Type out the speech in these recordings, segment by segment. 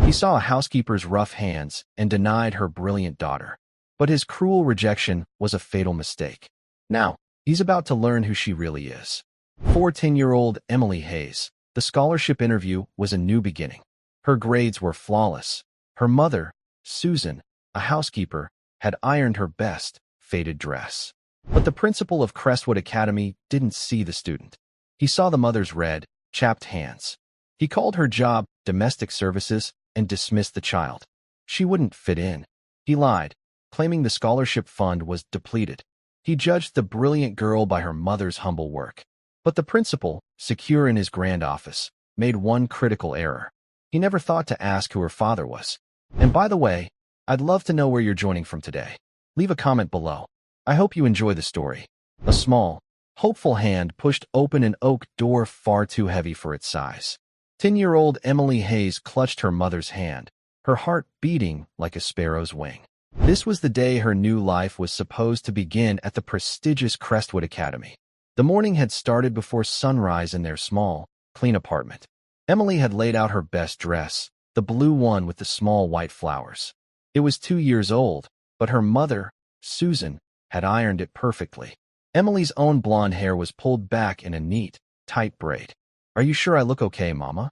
He saw a housekeeper's rough hands and denied her brilliant daughter. But his cruel rejection was a fatal mistake. Now, he's about to learn who she really is. For 10-year-old Emily Hayes, the scholarship interview was a new beginning. Her grades were flawless. Her mother, Susan, a housekeeper, had ironed her best, faded dress. But the principal of Crestwood Academy didn't see the student. He saw the mother's red, chapped hands. He called her job domestic services and dismissed the child. She wouldn't fit in. He lied, claiming the scholarship fund was depleted. He judged the brilliant girl by her mother's humble work. But the principal, secure in his grand office, made one critical error. He never thought to ask who her father was. And by the way, I'd love to know where you're joining from today. Leave a comment below. I hope you enjoy the story. A small, hopeful hand pushed open an oak door far too heavy for its size. 10-year-old Emily Hayes clutched her mother's hand, her heart beating like a sparrow's wing. This was the day her new life was supposed to begin at the prestigious Crestwood Academy. The morning had started before sunrise in their small, clean apartment. Emily had laid out her best dress, the blue one with the small white flowers. It was 2 years old, but her mother, Susan, had ironed it perfectly. Emily's own blonde hair was pulled back in a neat, tight braid. "Are you sure I look okay, Mama?"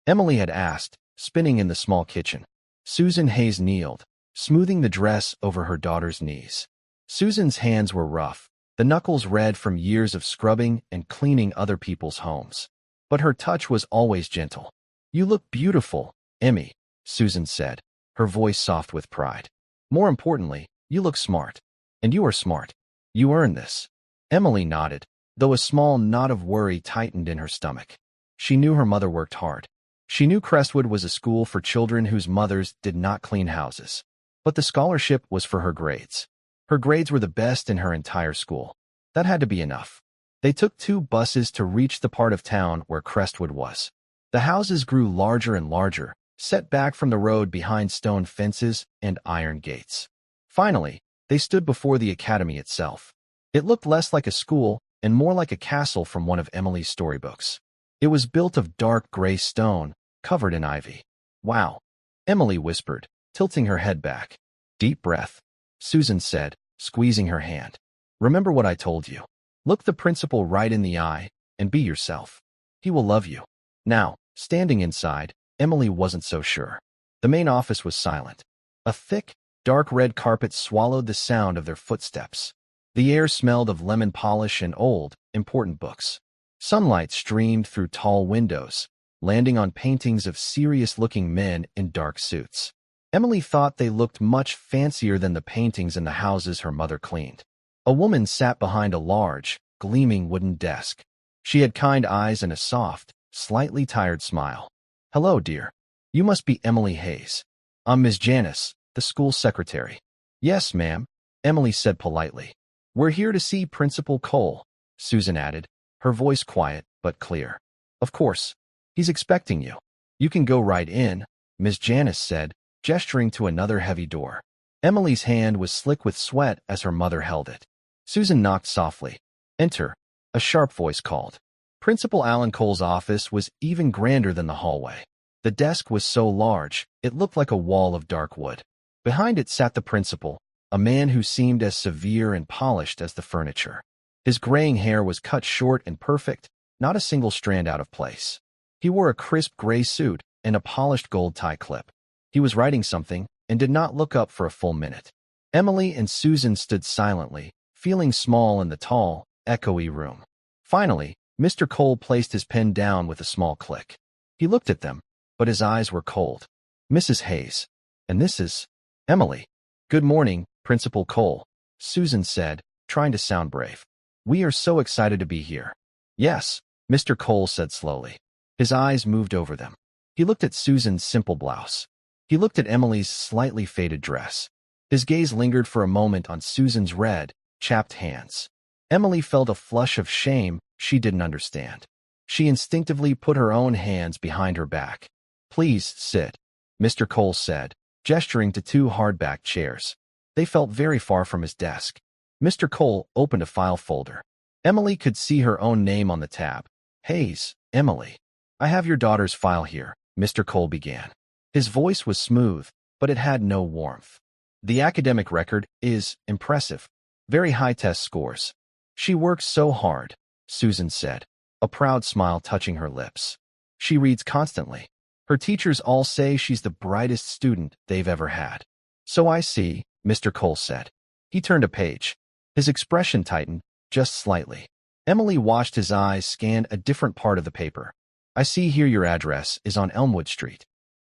Emily had asked, spinning in the small kitchen. Susan Hayes kneeled, smoothing the dress over her daughter's knees. Susan's hands were rough, the knuckles red from years of scrubbing and cleaning other people's homes. But her touch was always gentle. "You look beautiful, Emmy," Susan said, her voice soft with pride. "More importantly, you look smart. And you are smart. You earned this." Emily nodded, though a small knot of worry tightened in her stomach. She knew her mother worked hard. She knew Crestwood was a school for children whose mothers did not clean houses. But the scholarship was for her grades. Her grades were the best in her entire school. That had to be enough. They took 2 buses to reach the part of town where Crestwood was. The houses grew larger and larger, set back from the road behind stone fences and iron gates. Finally, they stood before the academy itself. It looked less like a school and more like a castle from one of Emily's storybooks. It was built of dark gray stone, covered in ivy. "Wow," Emily whispered, tilting her head back. "Deep breath," Susan said, squeezing her hand. "Remember what I told you. Look the principal right in the eye and be yourself. He will love you." Now, standing inside, Emily wasn't so sure. The main office was silent. A thick, dark red carpet swallowed the sound of their footsteps. The air smelled of lemon polish and old, important books. Sunlight streamed through tall windows, landing on paintings of serious-looking men in dark suits. Emily thought they looked much fancier than the paintings in the houses her mother cleaned. A woman sat behind a large, gleaming wooden desk. She had kind eyes and a soft, slightly tired smile. "Hello, dear. You must be Emily Hayes. I'm Miss Janice, the school secretary." "Yes, ma'am," Emily said politely. "We're here to see Principal Cole," Susan added, her voice quiet but clear. "Of course. He's expecting you. You can go right in," Miss Janice said, gesturing to another heavy door. Emily's hand was slick with sweat as her mother held it. Susan knocked softly. "Enter," a sharp voice called. Principal Alan Cole's office was even grander than the hallway. The desk was so large, it looked like a wall of dark wood. Behind it sat the principal, a man who seemed as severe and polished as the furniture. His graying hair was cut short and perfect, not a single strand out of place. He wore a crisp gray suit and a polished gold tie clip. He was writing something and did not look up for a full minute. Emily and Susan stood silently, feeling small in the tall, echoey room. Finally, Mr. Cole placed his pen down with a small click. He looked at them, but his eyes were cold. "Mrs. Hayes. And this is Emily." "Good morning, Principal Cole," Susan said, trying to sound brave. "We are so excited to be here." "Yes," Mr. Cole said slowly. His eyes moved over them. He looked at Susan's simple blouse. He looked at Emily's slightly faded dress. His gaze lingered for a moment on Susan's red, chapped hands. Emily felt a flush of shame she didn't understand. She instinctively put her own hands behind her back. "Please sit," Mr. Cole said, gesturing to 2 hardback chairs. They felt very far from his desk. Mr. Cole opened a file folder. Emily could see her own name on the tab. "Hayes, Emily. I have your daughter's file here," Mr. Cole began. His voice was smooth, but it had no warmth. The academic record is impressive. Very high test scores. She works so hard, Susan said, a proud smile touching her lips. She reads constantly. Her teachers all say she's the brightest student they've ever had. So I see, Mr. Cole said. He turned a page. His expression tightened, just slightly. Emily watched his eyes scan a different part of the paper. I see here your address is on Elmwood Street.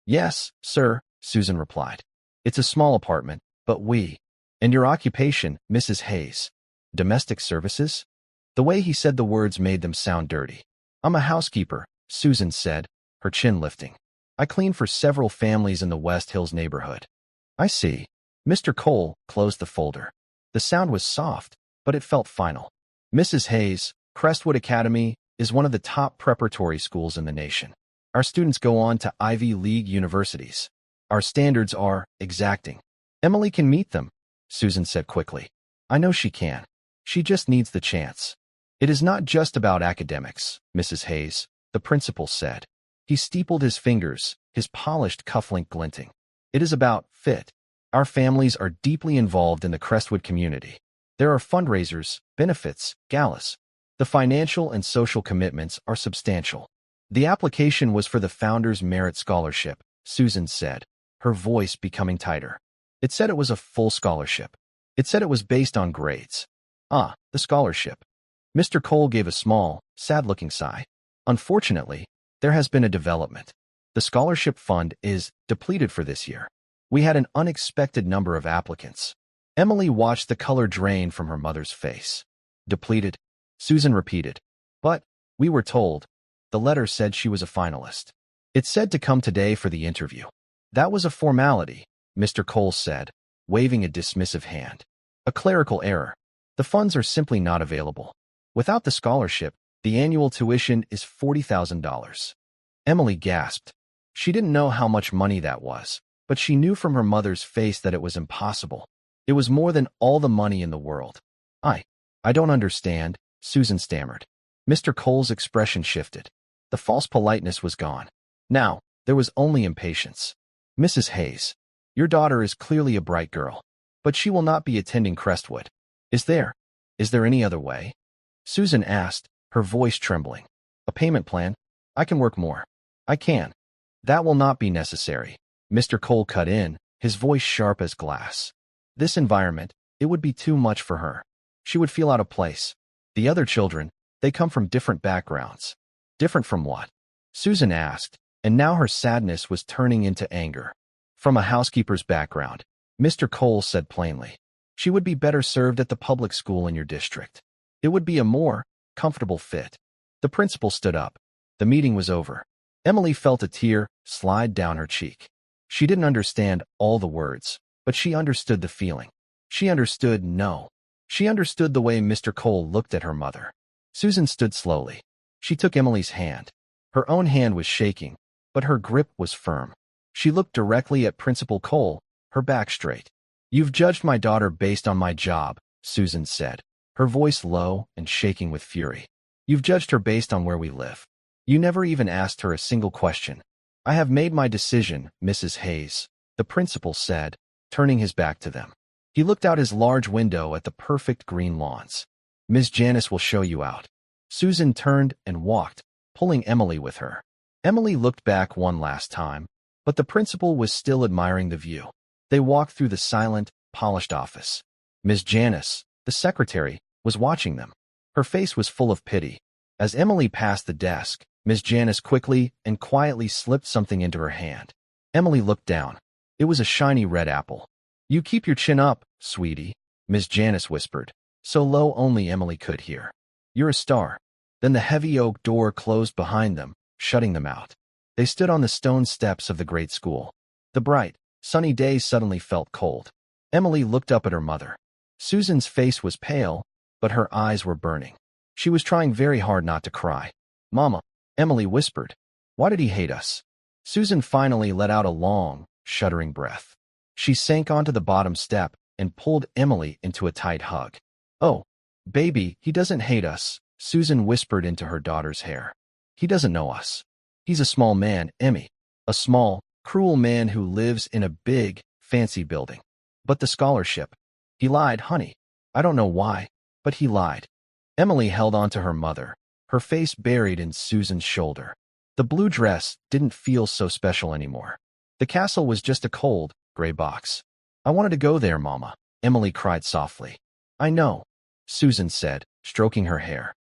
Yes, sir, Susan replied. It's a small apartment, but And your occupation, Mrs. Hayes. Domestic services? The way he said the words made them sound dirty. I'm a housekeeper, Susan said, her chin lifting. I clean for several families in the West Hills neighborhood. I see. Mr. Cole closed the folder. The sound was soft, but it felt final. Mrs. Hayes, Crestwood Academy, is one of the top preparatory schools in the nation. Our students go on to Ivy League universities. Our standards are exacting. Emily can meet them, Susan said quickly. I know she can. She just needs the chance. It is not just about academics, Mrs. Hayes, the principal said. He steepled his fingers, his polished cufflink glinting. It is about fit. Our families are deeply involved in the Crestwood community. There are fundraisers, benefits, galas. The financial and social commitments are substantial. The application was for the Founders Merit Scholarship, Susan said, her voice becoming tighter. It said it was a full scholarship. It said it was based on grades. Ah, the scholarship. Mr. Cole gave a small, sad-looking sigh. Unfortunately, there has been a development. The scholarship fund is depleted for this year. We had an unexpected number of applicants. Emily watched the color drain from her mother's face. Depleted? Susan repeated. But, we were told. The letter said she was a finalist. It said to come today for the interview. That was a formality, Mr. Cole said, waving a dismissive hand. A clerical error. The funds are simply not available. Without the scholarship, the annual tuition is $40,000. Emily gasped. She didn't know how much money that was, but she knew from her mother's face that it was impossible. It was more than all the money in the world. I don't understand, Susan stammered. Mr. Cole's expression shifted. The false politeness was gone. Now, there was only impatience. Mrs. Hayes, your daughter is clearly a bright girl, but she will not be attending Crestwood. Is there any other way? Susan asked, her voice trembling. A payment plan? I can work more. I can. That will not be necessary. Mr. Cole cut in, his voice sharp as glass. This environment, it would be too much for her. She would feel out of place. The other children, they come from different backgrounds. Different from what? Susan asked, and now her sadness was turning into anger. From a housekeeper's background, Mr. Cole said plainly. She would be better served at the public school in your district. It would be a more comfortable fit. The principal stood up. The meeting was over. Emily felt a tear slide down her cheek. She didn't understand all the words, but she understood the feeling. She understood no. She understood the way Mr. Cole looked at her mother. Susan stood slowly. She took Emily's hand. Her own hand was shaking, but her grip was firm. She looked directly at Principal Cole, her back straight. You've judged my daughter based on my job, Susan said, her voice low and shaking with fury. You've judged her based on where we live. You never even asked her a single question. I have made my decision, Mrs. Hayes, the principal said, turning his back to them. He looked out his large window at the perfect green lawns. Miss Janice will show you out. Susan turned and walked, pulling Emily with her. Emily looked back one last time, but the principal was still admiring the view. They walked through the silent, polished office. Miss Janice, the secretary, was watching them. Her face was full of pity. As Emily passed the desk, Miss Janice quickly and quietly slipped something into her hand. Emily looked down. It was a shiny red apple. You keep your chin up, sweetie, Miss Janice whispered, so low only Emily could hear. You're a star. Then the heavy oak door closed behind them, shutting them out. They stood on the stone steps of the great school. The bright, sunny day suddenly felt cold. Emily looked up at her mother. Susan's face was pale, but her eyes were burning. She was trying very hard not to cry. Mama, Emily whispered. Why did he hate us? Susan finally let out a long, shuddering breath. She sank onto the bottom step and pulled Emily into a tight hug. Oh, baby, he doesn't hate us, Susan whispered into her daughter's hair. He doesn't know us. He's a small man, Emmy. A small, cruel man who lives in a big, fancy building. But the scholarship. He lied, honey. I don't know why, but he lied. Emily held on to her mother, her face buried in Susan's shoulder. The blue dress didn't feel so special anymore. The castle was just a cold, gray box. I wanted to go there, Mama, Emily cried softly. I know, Susan said, stroking her hair.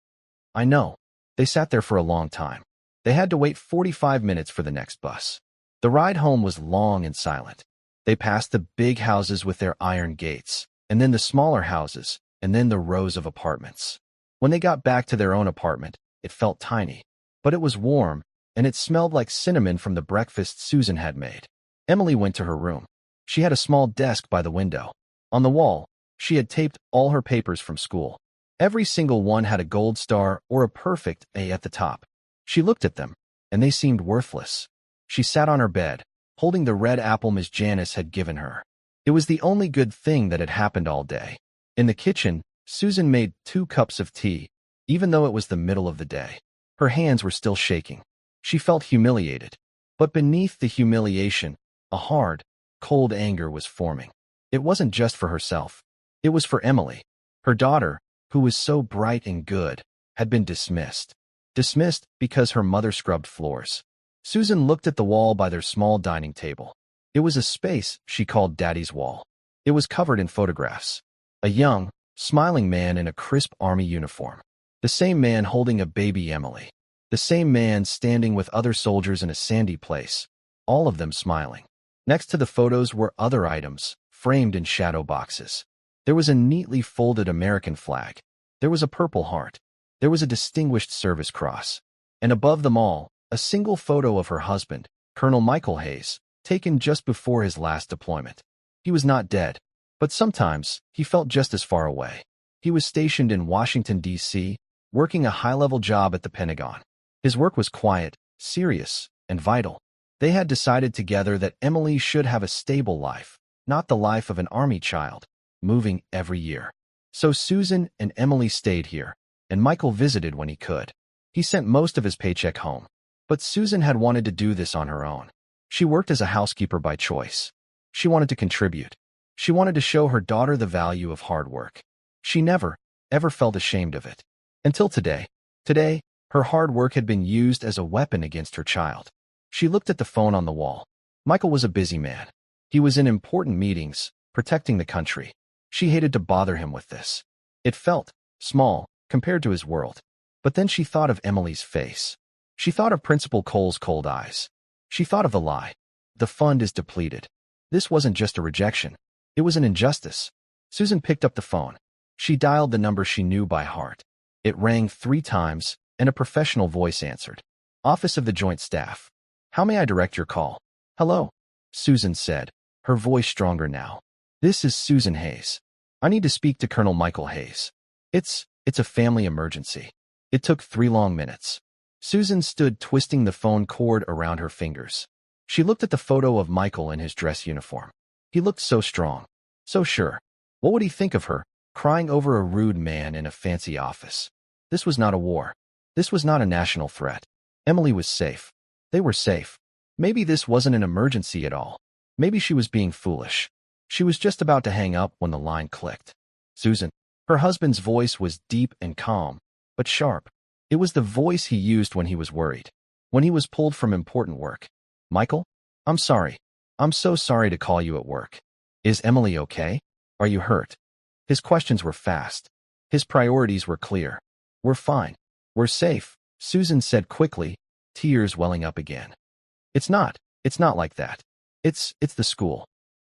I know. They sat there for a long time. They had to wait 45 minutes for the next bus. The ride home was long and silent. They passed the big houses with their iron gates, and then the smaller houses, and then the rows of apartments. When they got back to their own apartment, it felt tiny, but it was warm, and it smelled like cinnamon from the breakfast Susan had made. Emily went to her room. She had a small desk by the window. On the wall, she had taped all her papers from school. Every single one had a gold star or a perfect A at the top. She looked at them, and they seemed worthless. She sat on her bed, holding the red apple Miss Janice had given her. It was the only good thing that had happened all day. In the kitchen, Susan made 2 cups of tea, even though it was the middle of the day. Her hands were still shaking. She felt humiliated. But beneath the humiliation, a hard, cold anger was forming. It wasn't just for herself. It was for Emily. Her daughter, who was so bright and good, had been dismissed. Dismissed because her mother scrubbed floors. Susan looked at the wall by their small dining table. It was a space she called Daddy's wall. It was covered in photographs. A young, smiling man in a crisp army uniform. The same man holding a baby Emily. The same man standing with other soldiers in a sandy place, all of them smiling. Next to the photos were other items, framed in shadow boxes. There was a neatly folded American flag. There was a Purple Heart. There was a Distinguished Service Cross. And above them all, a single photo of her husband, Colonel Michael Hayes, taken just before his last deployment. He was not dead, but sometimes he felt just as far away. He was stationed in Washington, D.C., working a high-level job at the Pentagon. His work was quiet, serious, and vital. They had decided together that Emily should have a stable life, not the life of an army child, moving every year. So Susan and Emily stayed here, and Michael visited when he could. He sent most of his paycheck home. But Susan had wanted to do this on her own. She worked as a housekeeper by choice. She wanted to contribute. She wanted to show her daughter the value of hard work. She never, ever felt ashamed of it. Until today. Today, her hard work had been used as a weapon against her child. She looked at the phone on the wall. Michael was a busy man. He was in important meetings, protecting the country. She hated to bother him with this. It felt small compared to his world. But then she thought of Emily's face. She thought of Principal Cole's cold eyes. She thought of the lie. The fund is depleted. This wasn't just a rejection. It was an injustice. Susan picked up the phone. She dialed the number she knew by heart. It rang 3 times, and a professional voice answered. Office of the Joint Staff. How may I direct your call? Hello, Susan said, her voice stronger now. This is Susan Hayes. I need to speak to Colonel Michael Hayes. It's a family emergency. It took 3 long minutes. Susan stood twisting the phone cord around her fingers. She looked at the photo of Michael in his dress uniform. He looked so strong, so sure. What would he think of her, crying over a rude man in a fancy office? This was not a war. This was not a national threat. Emily was safe. They were safe. Maybe this wasn't an emergency at all. Maybe she was being foolish. She was just about to hang up when the line clicked. Susan. Her husband's voice was deep and calm, but sharp. It was the voice he used when he was worried, when he was pulled from important work. Michael? I'm sorry. I'm so sorry to call you at work. Is Emily okay? Are you hurt? His questions were fast. His priorities were clear. We're fine. We're safe, Susan said quickly, tears welling up again. It's not like that. It's the school.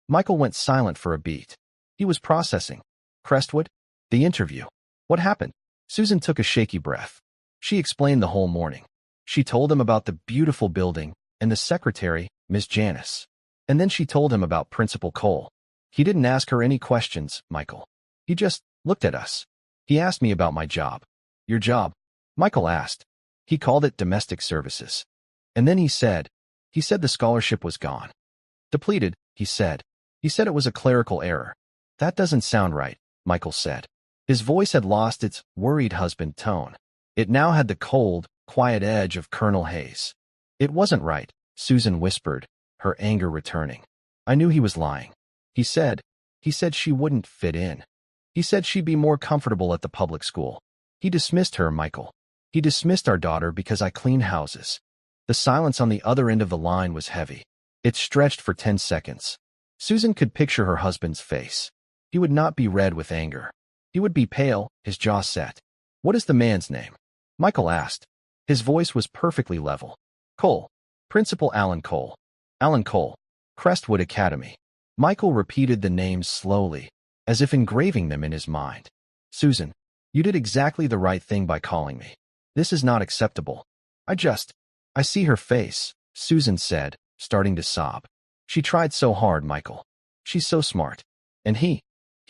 Michael went silent for a beat. He was processing. Crestwood? The interview. What happened? Susan took a shaky breath. She explained the whole morning. She told him about the beautiful building and the secretary, Miss Janice. And then she told him about Principal Cole. He didn't ask her any questions, Michael. He just looked at us. He asked me about my job. Your job? Michael asked. He called it domestic services. And then he said the scholarship was gone. Depleted, he said. He said it was a clerical error. That doesn't sound right, Michael said. His voice had lost its worried husband tone. It now had the cold, quiet edge of Colonel Hayes. It wasn't right, Susan whispered, her anger returning. I knew he was lying. He said she wouldn't fit in. He said she'd be more comfortable at the public school. He dismissed her, Michael. He dismissed our daughter because I clean houses. The silence on the other end of the line was heavy. It stretched for 10 seconds. Susan could picture her husband's face. He would not be red with anger. He would be pale, his jaw set. What is the man's name? Michael asked. His voice was perfectly level. Cole. Principal Alan Cole. Alan Cole. Crestwood Academy. Michael repeated the names slowly, as if engraving them in his mind. Susan, you did exactly the right thing by calling me. This is not acceptable. I see her face, Susan said, starting to sob. She tried so hard, Michael. She's so smart. And he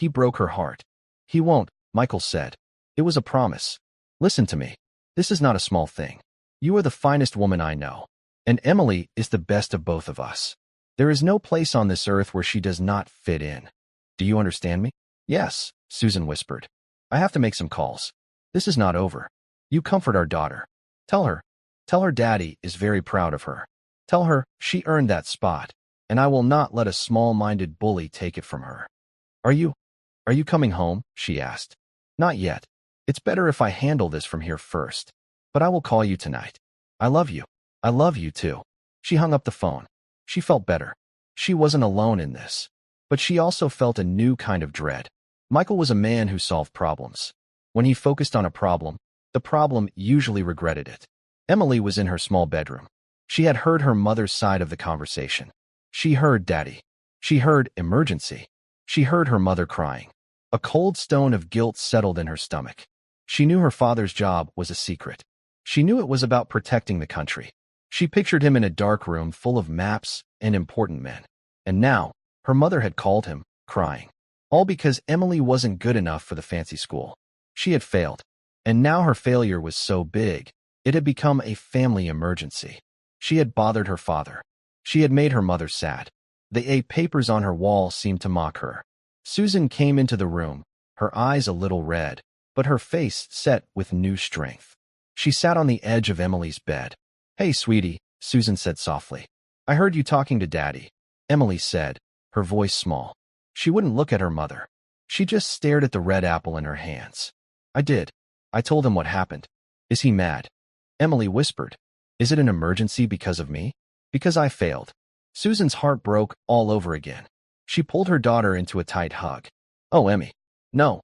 broke her heart. He won't, Michael said. It was a promise. Listen to me. This is not a small thing. You are the finest woman I know. And Emily is the best of both of us. There is no place on this earth where she does not fit in. Do you understand me? Yes, Susan whispered. I have to make some calls. This is not over. You comfort our daughter. Tell her Daddy is very proud of her. Tell her she earned that spot, and I will not let a small-minded bully take it from her. Are you coming home? She asked. Not yet. It's better if I handle this from here first. But I will call you tonight. I love you. I love you too. She hung up the phone. She felt better. She wasn't alone in this. But she also felt a new kind of dread. Michael was a man who solved problems. When he focused on a problem, the problem usually regretted it. Emily was in her small bedroom. She had heard her mother's side of the conversation. She heard Daddy. She heard emergency. She heard her mother crying. A cold stone of guilt settled in her stomach. She knew her father's job was a secret. She knew it was about protecting the country. She pictured him in a dark room full of maps and important men. And now, her mother had called him, crying. All because Emily wasn't good enough for the fancy school. She had failed. And now her failure was so big, it had become a family emergency. She had bothered her father. She had made her mother sad. The 8 papers on her wall seemed to mock her. Susan came into the room, her eyes a little red, but her face set with new strength. She sat on the edge of Emily's bed. Hey, sweetie, Susan said softly. I heard you talking to Daddy, Emily said, her voice small. She wouldn't look at her mother. She just stared at the red apple in her hands. I did. I told him what happened. Is he mad? Emily whispered. Is it an emergency because of me? Because I failed. Susan's heart broke all over again. She pulled her daughter into a tight hug. Oh, Emmy. No.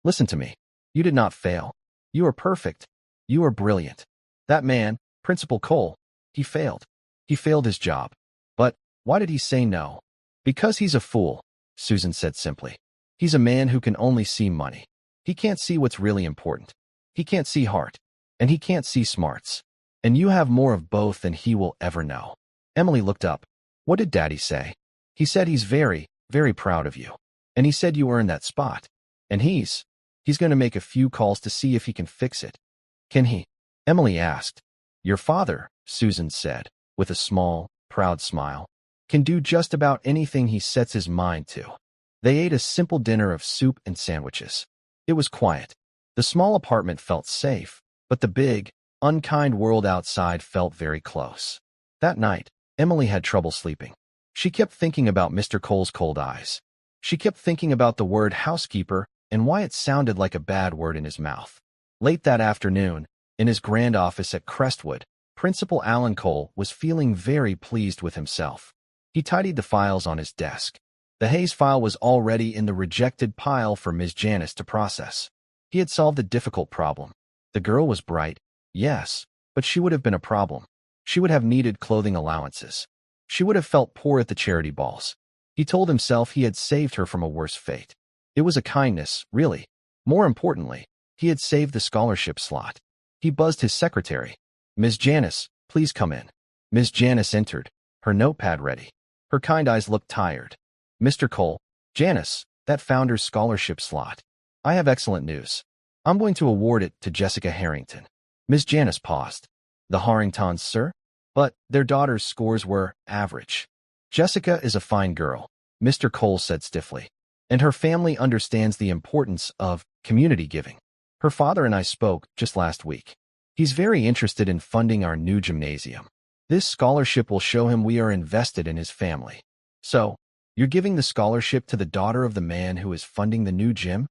Listen to me. You did not fail. You are perfect. You are brilliant. That man, Principal Cole, he failed. He failed his job. But why did he say no? Because he's a fool, Susan said simply. He's a man who can only see money. He can't see what's really important. He can't see heart. And he can't see smarts. And you have more of both than he will ever know. Emily looked up. What did Daddy say? He said he's very, very proud of you. And he said you earned that spot. And he's going to make a few calls to see if he can fix it. Can he? Emily asked. Your father, Susan said, with a small, proud smile, can do just about anything he sets his mind to. They ate a simple dinner of soup and sandwiches. It was quiet. The small apartment felt safe, but the big, unkind world outside felt very close. That night, Emily had trouble sleeping. She kept thinking about Mr. Cole's cold eyes. She kept thinking about the word housekeeper and why it sounded like a bad word in his mouth. Late that afternoon, in his grand office at Crestwood, Principal Alan Cole was feeling very pleased with himself. He tidied the files on his desk. The Hayes file was already in the rejected pile for Ms. Janice to process. He had solved a difficult problem. The girl was bright, yes, but she would have been a problem. She would have needed clothing allowances. She would have felt poor at the charity balls. He told himself he had saved her from a worse fate. It was a kindness, really. More importantly, he had saved the scholarship slot. He buzzed his secretary. Ms. Janice, please come in. Ms. Janice entered, her notepad ready. Her kind eyes looked tired. Mr. Cole, Janice, that founder's scholarship slot. I have excellent news. I'm going to award it to Jessica Harrington. Ms. Janice paused. The Harringtons, sir? But their daughter's scores were average. Jessica is a fine girl, Mr. Cole said stiffly. And her family understands the importance of community giving. Her father and I spoke just last week. He's very interested in funding our new gymnasium. This scholarship will show him we are invested in his family. So, you're giving the scholarship to the daughter of the man who is funding the new gym?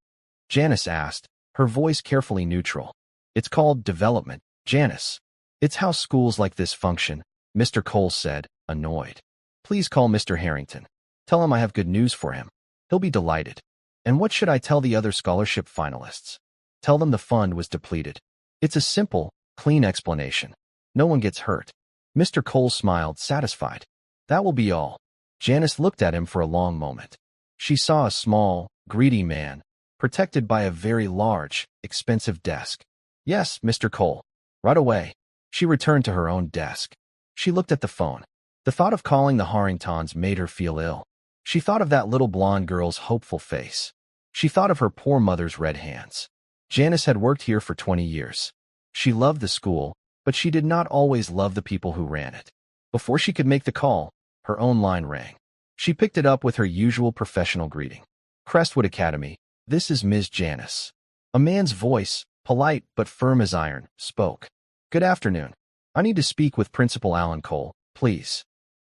Janice asked, her voice carefully neutral. It's called development, Janice. It's how schools like this function, Mr. Cole said, annoyed. Please call Mr. Harrington. Tell him I have good news for him. He'll be delighted. And what should I tell the other scholarship finalists? Tell them the fund was depleted. It's a simple, clean explanation. No one gets hurt. Mr. Cole smiled, satisfied. That will be all. Janice looked at him for a long moment. She saw a small, greedy man, protected by a very large, expensive desk. Yes, Mr. Cole. Right away. She returned to her own desk. She looked at the phone. The thought of calling the Harringtons made her feel ill. She thought of that little blonde girl's hopeful face. She thought of her poor mother's red hands. Janice had worked here for 20 years. She loved the school, but she did not always love the people who ran it. Before she could make the call, her own line rang. She picked it up with her usual professional greeting. Crestwood Academy, this is Ms. Janice. A man's voice, polite but firm as iron, spoke. Good afternoon. I need to speak with Principal Alan Cole, please.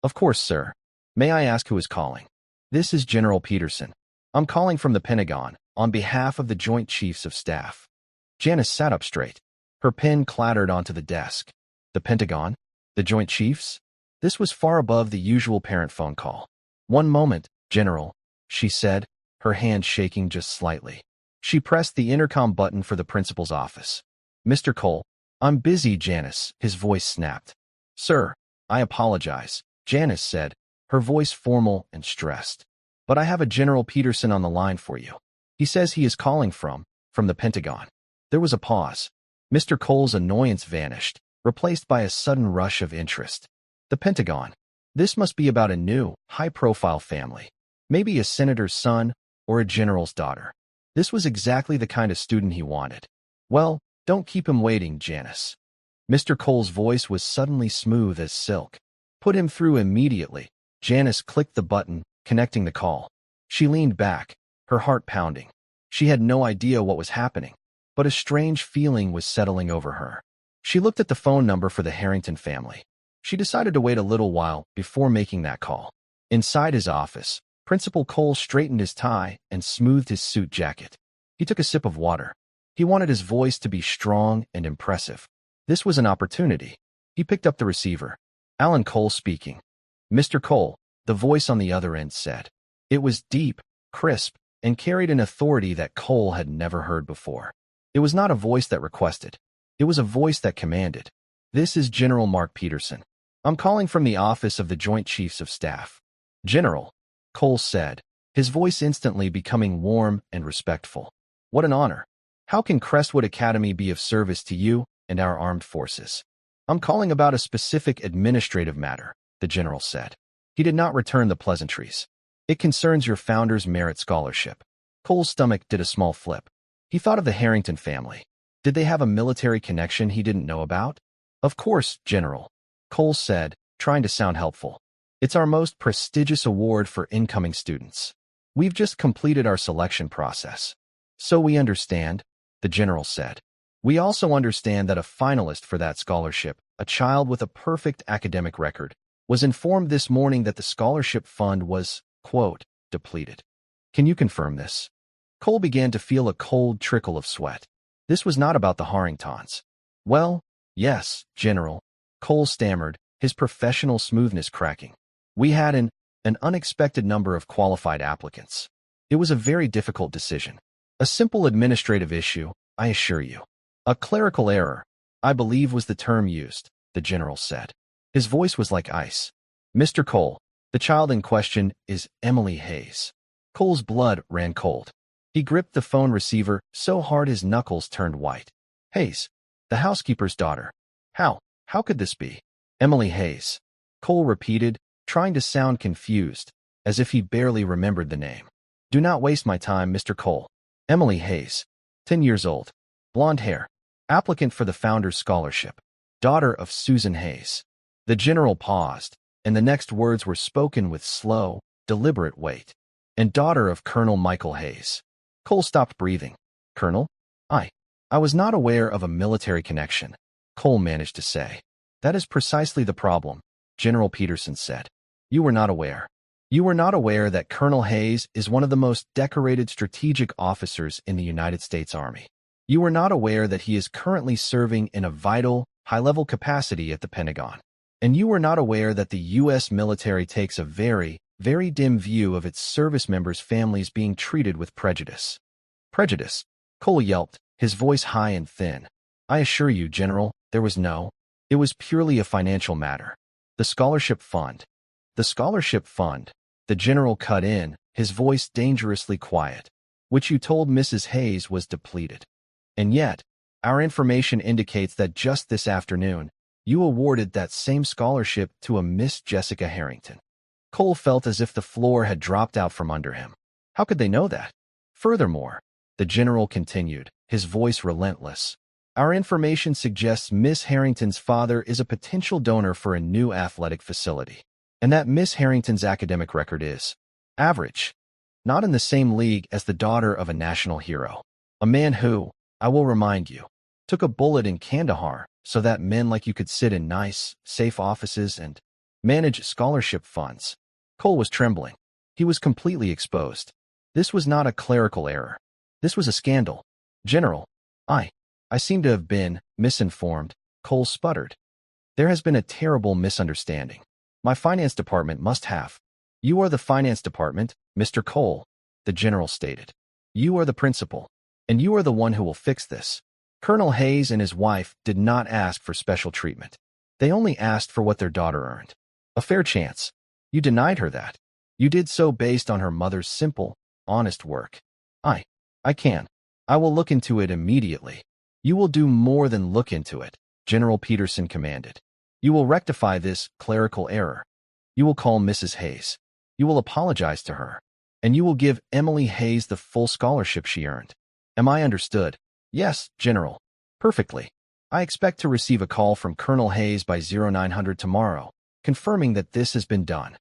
Of course, sir. May I ask who is calling? This is General Peterson. I'm calling from the Pentagon, on behalf of the Joint Chiefs of Staff. Janice sat up straight. Her pen clattered onto the desk. The Pentagon? The Joint Chiefs? This was far above the usual parent phone call. One moment, General, she said, her hand shaking just slightly. She pressed the intercom button for the principal's office. Mr. Cole, I'm busy, Janice, his voice snapped. Sir, I apologize, Janice said, her voice formal and stressed. But I have a General Peterson on the line for you. He says he is calling from the Pentagon. There was a pause. Mr. Cole's annoyance vanished, replaced by a sudden rush of interest. The Pentagon. This must be about a new, high-profile family. Maybe a senator's son or a general's daughter. This was exactly the kind of student he wanted. Well, don't keep him waiting, Janice. Mr. Cole's voice was suddenly smooth as silk. Put him through immediately. Janice clicked the button, connecting the call. She leaned back, her heart pounding. She had no idea what was happening, but a strange feeling was settling over her. She looked at the phone number for the Harrington family. She decided to wait a little while before making that call. Inside his office, Principal Cole straightened his tie and smoothed his suit jacket. He took a sip of water. He wanted his voice to be strong and impressive. This was an opportunity. He picked up the receiver. Alan Cole speaking. Mr. Cole, the voice on the other end said. It was deep, crisp, and carried an authority that Cole had never heard before. It was not a voice that requested. It was a voice that commanded. This is General Mark Peterson. I'm calling from the office of the Joint Chiefs of Staff. General, Cole said, his voice instantly becoming warm and respectful. What an honor. How can Crestwood Academy be of service to you and our armed forces? I'm calling about a specific administrative matter, the general said. He did not return the pleasantries. It concerns your founder's merit scholarship. Cole's stomach did a small flip. He thought of the Harrington family. Did they have a military connection he didn't know about? Of course, General, Cole said, trying to sound helpful. It's our most prestigious award for incoming students. We've just completed our selection process. So we understand, the general said. We also understand that a finalist for that scholarship, a child with a perfect academic record, was informed this morning that the scholarship fund was, quote, depleted. Can you confirm this? Cole began to feel a cold trickle of sweat. This was not about the Harringtons. Well, yes, General, Cole stammered, his professional smoothness cracking. We had an unexpected number of qualified applicants. It was a very difficult decision. A simple administrative issue, I assure you. A clerical error, I believe was the term used, the general said. His voice was like ice. Mr. Cole, the child in question is Emily Hayes. Cole's blood ran cold. He gripped the phone receiver so hard his knuckles turned white. Hayes, the housekeeper's daughter. How could this be? Emily Hayes. Cole repeated, trying to sound confused, as if he barely remembered the name. Do not waste my time, Mr. Cole. Emily Hayes, 10 years old, blonde hair, applicant for the Founder's Scholarship, daughter of Susan Hayes. The general paused, and the next words were spoken with slow, deliberate weight. And daughter of Colonel Michael Hayes. Cole stopped breathing. Colonel? I was not aware of a military connection, Cole managed to say. That is precisely the problem, General Peterson said. You were not aware. You were not aware that Colonel Hayes is one of the most decorated strategic officers in the United States Army. You were not aware that he is currently serving in a vital, high-level capacity at the Pentagon. And you were not aware that the U.S. military takes a very, very dim view of its service members' families being treated with prejudice. Prejudice, Cole yelped, his voice high and thin. I assure you, General, there was no. It was purely a financial matter. The scholarship fund. The scholarship fund, the General cut in, his voice dangerously quiet, which you told Mrs. Hayes was depleted. And yet, our information indicates that just this afternoon, you awarded that same scholarship to a Miss Jessica Harrington. Cole felt as if the floor had dropped out from under him. How could they know that? Furthermore, the General continued, his voice relentless. Our information suggests Miss Harrington's father is a potential donor for a new athletic facility, and that Miss Harrington's academic record is average, not in the same league as the daughter of a national hero, a man who, I will remind you, took a bullet in Kandahar so that men like you could sit in nice, safe offices and manage scholarship funds. Cole was trembling. He was completely exposed. This was not a clerical error. This was a scandal. General, I seem to have been misinformed, Cole sputtered. There has been a terrible misunderstanding. My finance department must have. You are the finance department, Mr. Cole, the General stated. You are the principal, and you are the one who will fix this. Colonel Hayes and his wife did not ask for special treatment. They only asked for what their daughter earned. A fair chance. You denied her that. You did so based on her mother's simple, honest work. I can. I will look into it immediately. You will do more than look into it, General Peterson commanded. You will rectify this clerical error. You will call Mrs. Hayes. You will apologize to her. And you will give Emily Hayes the full scholarship she earned. Am I understood? Yes, General. Perfectly. I expect to receive a call from Colonel Hayes by 0900 tomorrow, confirming that this has been done.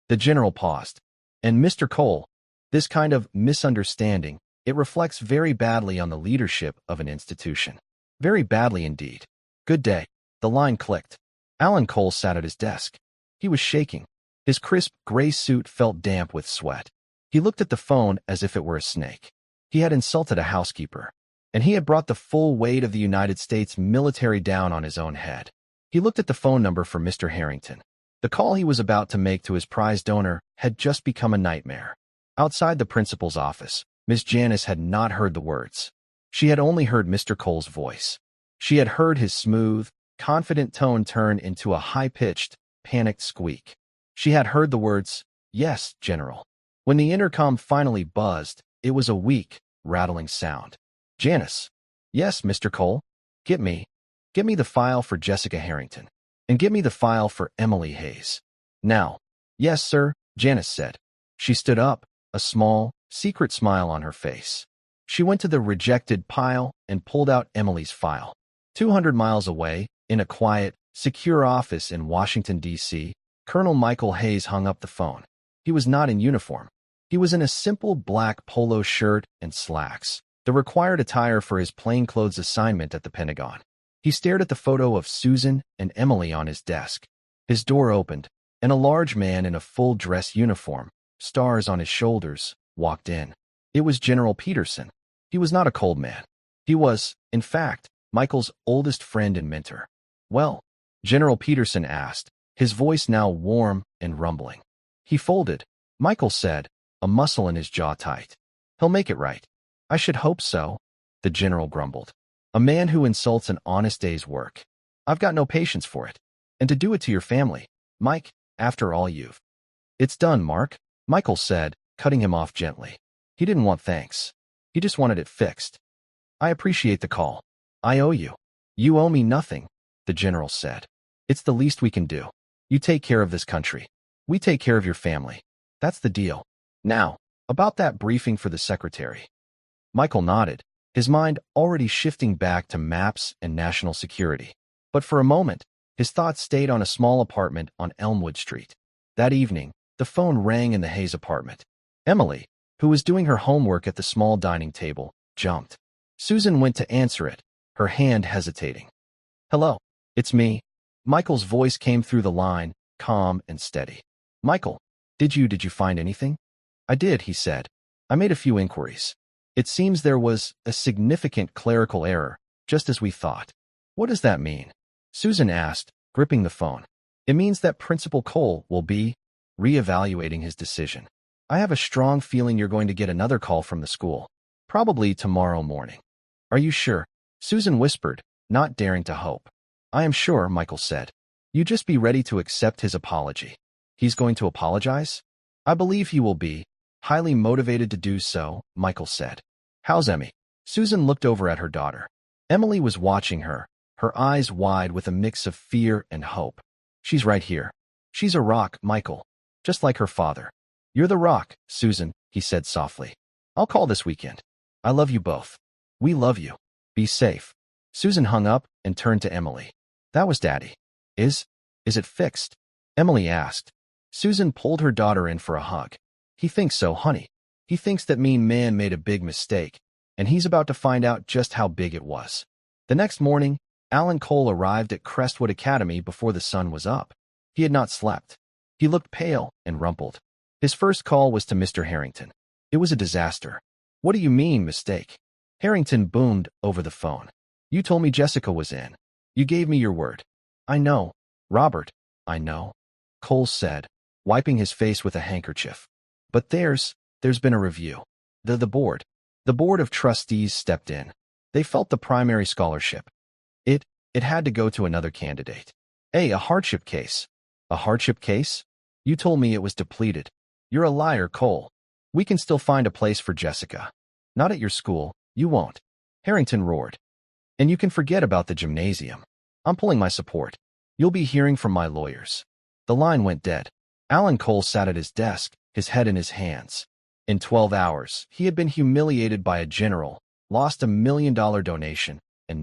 The General paused. And Mr. Cole, this kind of misunderstanding, it reflects very badly on the leadership of an institution. Very badly indeed. Good day. The line clicked. Alan Cole sat at his desk. He was shaking. His crisp gray suit felt damp with sweat. He looked at the phone as if it were a snake. He had insulted a housekeeper, and he had brought the full weight of the United States military down on his own head. He looked at the phone number for Mr. Harrington. The call he was about to make to his prize donor had just become a nightmare. Outside the principal's office, Miss Janice had not heard the words. She had only heard Mr. Cole's voice. She had heard his smooth, confident tone turn into a high-pitched, panicked squeak. She had heard the words, "Yes, General." When the intercom finally buzzed, it was a weak, rattling sound. Janice. Yes, Mr. Cole. Get me the file for Jessica Harrington. And get me the file for Emily Hayes. Now. Yes, sir, Janice said. She stood up, a small, secret smile on her face. She went to the rejected pile and pulled out Emily's file. 200 miles away, in a quiet, secure office in Washington, D.C., Colonel Michael Hayes hung up the phone. He was not in uniform. He was in a simple black polo shirt and slacks, the required attire for his plainclothes assignment at the Pentagon. He stared at the photo of Susan and Emily on his desk. His door opened, and a large man in a full dress uniform, stars on his shoulders, walked in. It was General Peterson. He was not a cold man. He was, in fact, Michael's oldest friend and mentor. Well, General Peterson asked, his voice now warm and rumbling. He folded, Michael said, a muscle in his jaw tight. He'll make it right. I should hope so, the general grumbled. A man who insults an honest day's work. I've got no patience for it. And to do it to your family, Mike, after all you've. It's done, Mark, Michael said, cutting him off gently. He didn't want thanks. He just wanted it fixed. I appreciate the call. I owe you. You owe me nothing, the general said. It's the least we can do. You take care of this country. We take care of your family. That's the deal. Now, about that briefing for the secretary. Michael nodded, his mind already shifting back to maps and national security. But for a moment, his thoughts stayed on a small apartment on Elmwood Street. That evening, the phone rang in the Hayes apartment. Emily, who was doing her homework at the small dining table, jumped. Susan went to answer it, her hand hesitating. Hello, it's me, Michael's voice came through the line, calm and steady. Michael, did you find anything? I did, he said. I made a few inquiries. It seems there was a significant clerical error, just as we thought. What does that mean? Susan asked, gripping the phone. It means that Principal Cole will be reevaluating his decision. I have a strong feeling you're going to get another call from the school, probably tomorrow morning. Are you sure? Susan whispered, not daring to hope. I am sure, Michael said. You just be ready to accept his apology. He's going to apologize? I believe he will be, highly motivated to do so, Michael said. How's Emmy? Susan looked over at her daughter. Emily was watching her, her eyes wide with a mix of fear and hope. She's right here. She's a rock, Michael, just like her father. You're the rock, Susan, he said softly. I'll call this weekend. I love you both. We love you. Be safe. Susan hung up and turned to Emily. That was Daddy. Is it fixed? Emily asked. Susan pulled her daughter in for a hug. He thinks so, honey. He thinks that mean man made a big mistake, and he's about to find out just how big it was. The next morning, Alan Cole arrived at Crestwood Academy before the sun was up. He had not slept. He looked pale and rumpled. His first call was to Mr. Harrington. It was a disaster. What do you mean, mistake? Harrington boomed over the phone. You told me Jessica was in. You gave me your word. I know. Robert, I know. Cole said, wiping his face with a handkerchief. But there's been a review. The board of trustees stepped in. They felt the primary scholarship. It had to go to another candidate. A hardship case. A hardship case? You told me it was depleted. You're a liar, Cole. We can still find a place for Jessica. Not at your school. You won't. Harrington roared. And you can forget about the gymnasium. I'm pulling my support. You'll be hearing from my lawyers. The line went dead. Alan Cole sat at his desk, his head in his hands. In 12 hours, he had been humiliated by a general, lost $1 million donation, and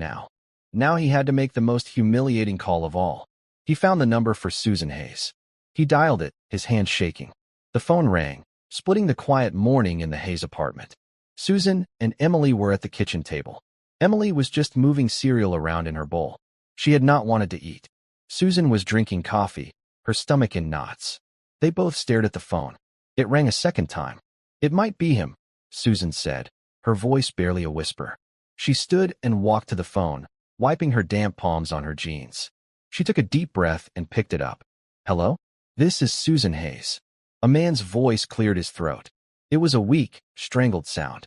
now he had to make the most humiliating call of all. He found the number for Susan Hayes. He dialed it, his hands shaking. The phone rang, splitting the quiet morning in the Hayes apartment. Susan and Emily were at the kitchen table. Emily was just moving cereal around in her bowl. She had not wanted to eat. Susan was drinking coffee, her stomach in knots. They both stared at the phone. It rang a second time. It might be him, Susan said, her voice barely a whisper. She stood and walked to the phone, wiping her damp palms on her jeans. She took a deep breath and picked it up. Hello? This is Susan Hayes. A man's voice cleared his throat. It was a weak, strangled sound.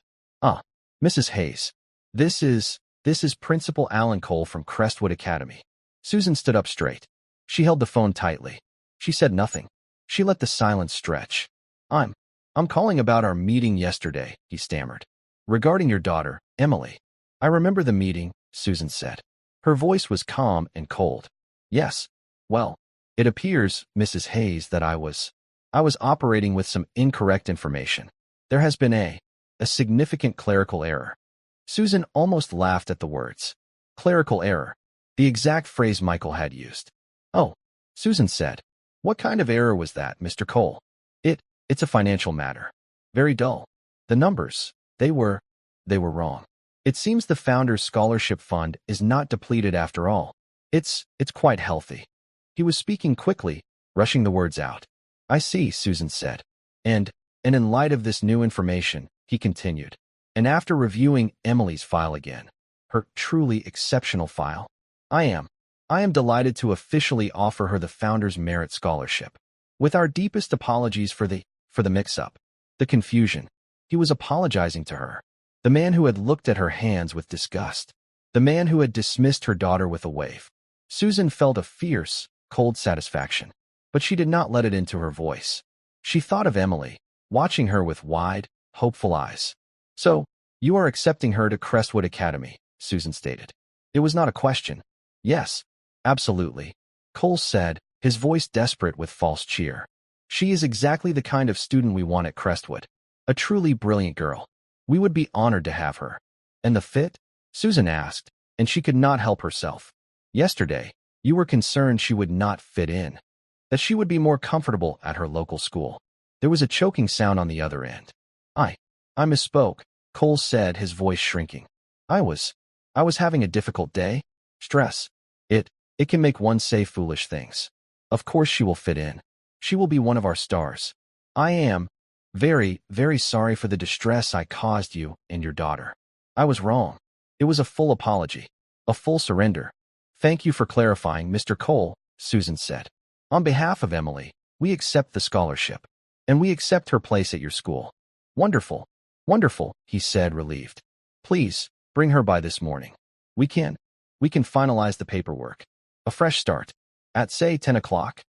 Mrs. Hayes. This is Principal Alan Cole from Crestwood Academy. Susan stood up straight. She held the phone tightly. She said nothing. She let the silence stretch. I'm calling about our meeting yesterday, he stammered. Regarding your daughter, Emily. I remember the meeting, Susan said. Her voice was calm and cold. Yes. Well, it appears, Mrs. Hayes, that I was operating with some incorrect information. There has been a significant clerical error. Susan almost laughed at the words. Clerical error. The exact phrase Michael had used. Oh, Susan said. What kind of error was that, Mr. Cole? It's a financial matter. Very dull. The numbers, they were wrong. It seems the Founders Scholarship Fund is not depleted after all. It's quite healthy. He was speaking quickly, rushing the words out. I see, Susan said. And in light of this new information, he continued, and after reviewing Emily's file again, her truly exceptional file, I am delighted to officially offer her the Founders Merit Scholarship. With our deepest apologies for the mix-up, the confusion. He was apologizing to her. The man who had looked at her hands with disgust. The man who had dismissed her daughter with a wave. Susan felt a fierce, cold satisfaction, but she did not let it into her voice. She thought of Emily, watching her with wide, hopeful eyes. So, you are accepting her to Crestwood Academy, Susan stated. It was not a question. Yes, absolutely, Cole said, his voice desperate with false cheer. She is exactly the kind of student we want at Crestwood. A truly brilliant girl. We would be honored to have her. And the fit? Susan asked, and she could not help herself. Yesterday, you were concerned she would not fit in. That she would be more comfortable at her local school. There was a choking sound on the other end. I misspoke, Cole said, his voice shrinking. I was having a difficult day. Stress. It can make one say foolish things. Of course she will fit in. She will be one of our stars. I am very, very sorry for the distress I caused you and your daughter. I was wrong. It was a full apology. A full surrender. Thank you for clarifying, Mr. Cole, Susan said. On behalf of Emily, we accept the scholarship. And we accept her place at your school. Wonderful. Wonderful, he said, relieved. Please, bring her by this morning. We can finalize the paperwork. A fresh start. At, say, 10 o'clock?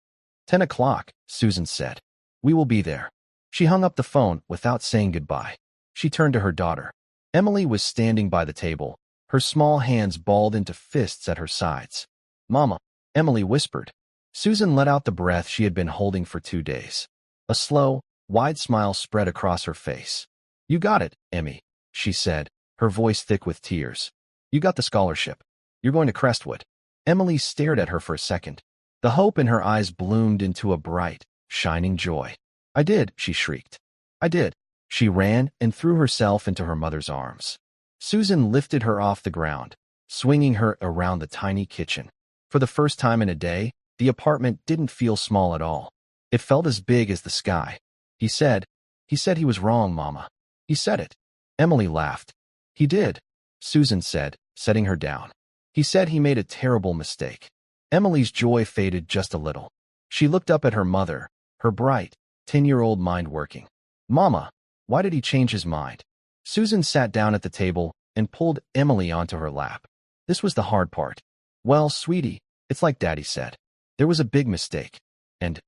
10 o'clock, Susan said. We will be there. She hung up the phone without saying goodbye. She turned to her daughter. Emily was standing by the table, her small hands balled into fists at her sides. Mama, Emily whispered. Susan let out the breath she had been holding for 2 days. A slow, wide smile spread across her face. You got it, Emmy, she said, her voice thick with tears. You got the scholarship. You're going to Crestwood. Emily stared at her for a second. The hope in her eyes bloomed into a bright, shining joy. I did, she shrieked. I did. She ran and threw herself into her mother's arms. Susan lifted her off the ground, swinging her around the tiny kitchen. For the first time in a day, the apartment didn't feel small at all. It felt as big as the sky. He said he was wrong, Mama. He said it. Emily laughed. He did, Susan said, setting her down. He said he made a terrible mistake. Emily's joy faded just a little. She looked up at her mother, her bright, 10-year-old mind working. Mama, why did he change his mind? Susan sat down at the table and pulled Emily onto her lap. This was the hard part. Well, sweetie, it's like Daddy said. There was a big mistake. And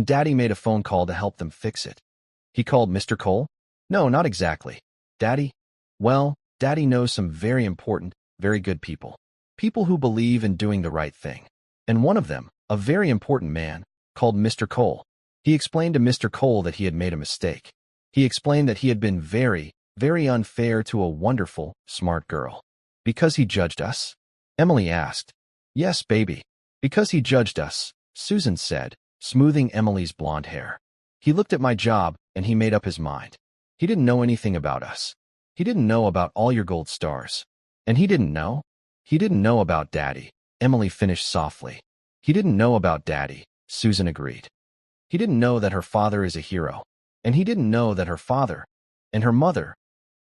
Daddy made a phone call to help them fix it. He called Mr. Cole? No, not exactly. Daddy? Well, Daddy knows some very important, very good people. People who believe in doing the right thing. And one of them, a very important man, called Mr. Cole. He explained to Mr. Cole that he had made a mistake. He explained that he had been very, very unfair to a wonderful, smart girl. Because he judged us? Emily asked. Yes, baby. Because he judged us, Susan said, smoothing Emily's blonde hair. He looked at my job, and he made up his mind. He didn't know anything about us. He didn't know about all your gold stars. And he didn't know? He didn't know about Daddy, Emily finished softly. He didn't know about Daddy, Susan agreed. He didn't know that her father is a hero. And he didn't know that her father and her mother